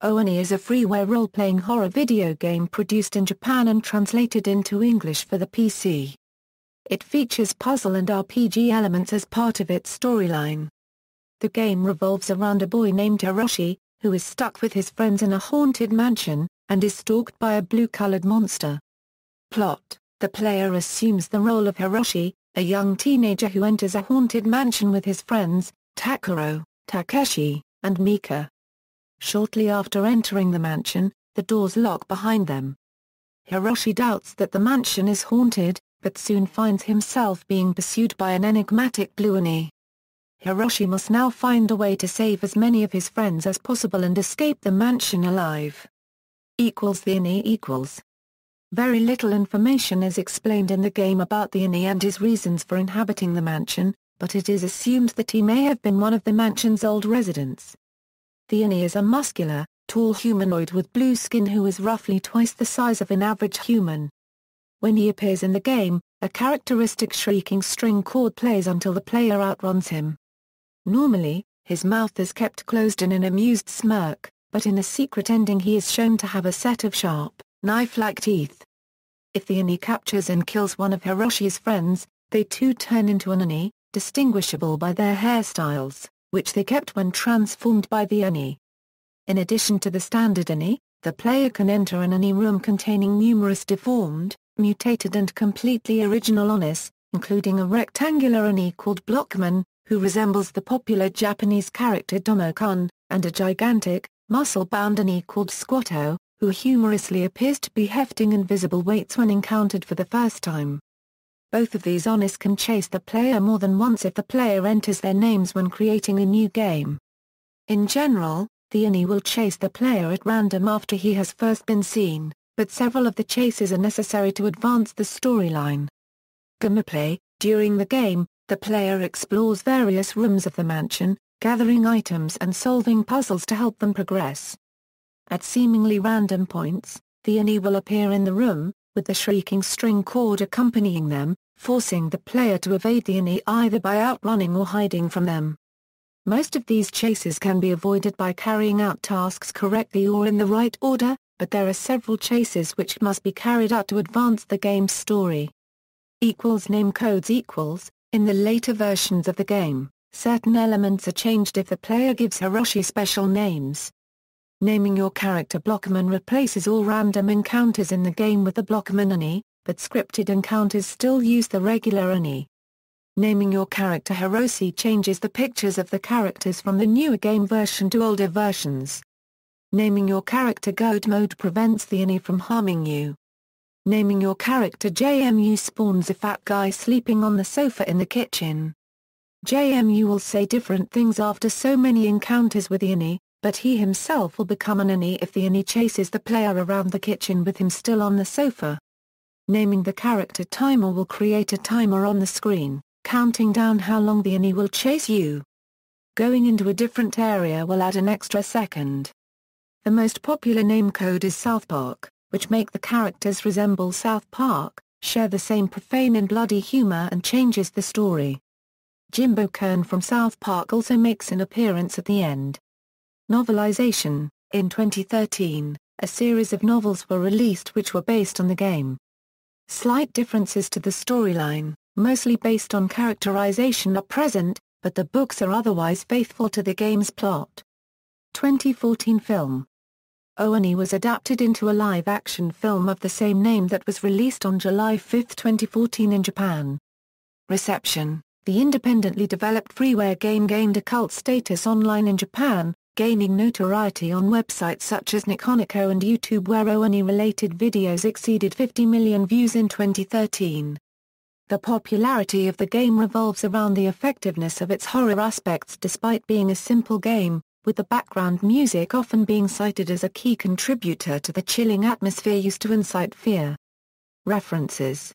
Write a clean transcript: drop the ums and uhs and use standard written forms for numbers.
Oni is a freeware role-playing horror video game produced in Japan and translated into English for the PC. It features puzzle and RPG elements as part of its storyline. The game revolves around a boy named Hiroshi, who is stuck with his friends in a haunted mansion, and is stalked by a blue-colored monster. Plot: the player assumes the role of Hiroshi, a young teenager who enters a haunted mansion with his friends, Takuro, Takeshi, and Mika. Shortly after entering the mansion, the doors lock behind them. Hiroshi doubts that the mansion is haunted, but soon finds himself being pursued by an enigmatic blue Oni. Hiroshi must now find a way to save as many of his friends as possible and escape the mansion alive. The Oni. Very little information is explained in the game about the Oni and his reasons for inhabiting the mansion, but it is assumed that he may have been one of the mansion's old residents. The Oni is a muscular, tall humanoid with blue skin who is roughly twice the size of an average human. When he appears in the game, a characteristic shrieking string chord plays until the player outruns him. Normally, his mouth is kept closed in an amused smirk, but in a secret ending he is shown to have a set of sharp, knife-like teeth. If the Oni captures and kills one of Hiroshi's friends, they too turn into an Oni, distinguishable by their hairstyles, which they kept when transformed by the Oni. In addition to the standard Oni, the player can enter an Oni room containing numerous deformed, mutated and completely original Onis, including a rectangular Oni called Blockman, who resembles the popular Japanese character Domo-kun, and a gigantic, muscle-bound Oni called Squatto, who humorously appears to be hefting invisible weights when encountered for the first time. Both of these Onis can chase the player more than once if the player enters their names when creating a new game. In general, the Oni will chase the player at random after he has first been seen, but several of the chases are necessary to advance the storyline. Gameplay: during the game, the player explores various rooms of the mansion, gathering items and solving puzzles to help them progress. At seemingly random points, the Oni will appear in the room, with the shrieking string chord accompanying them, forcing the player to evade the Oni either by outrunning or hiding from them. Most of these chases can be avoided by carrying out tasks correctly or in the right order, but there are several chases which must be carried out to advance the game's story. Name codes: in the later versions of the game, certain elements are changed if the player gives Hiroshi special names. Naming your character Blockman replaces all random encounters in the game with the Blockman Oni, but scripted encounters still use the regular Oni. Naming your character Hiroshi changes the pictures of the characters from the newer game version to older versions. Naming your character God Mode prevents the Oni from harming you. Naming your character JMU spawns a fat guy sleeping on the sofa in the kitchen. JMU will say different things after so many encounters with the Oni, but he himself will become an Oni if the Oni chases the player around the kitchen with him still on the sofa. Naming the character Timer will create a timer on the screen, counting down how long the Oni will chase you. Going into a different area will add an extra second. The most popular name code is South Park, which make the characters resemble South Park, share the same profane and bloody humor and changes the story. Jimbo Kern from South Park also makes an appearance at the end. Novelization: in 2013, a series of novels were released which were based on the game. Slight differences to the storyline, mostly based on characterization, are present, but the books are otherwise faithful to the game's plot. 2014 film Oni was adapted into a live-action film of the same name that was released on July 5, 2014 in Japan. Reception: the independently developed freeware game gained a cult status online in Japan, gaining notoriety on websites such as Nikoniko and YouTube, where Oni-related videos exceeded 50 million views in 2013. The popularity of the game revolves around the effectiveness of its horror aspects despite being a simple game, with the background music often being cited as a key contributor to the chilling atmosphere used to incite fear. References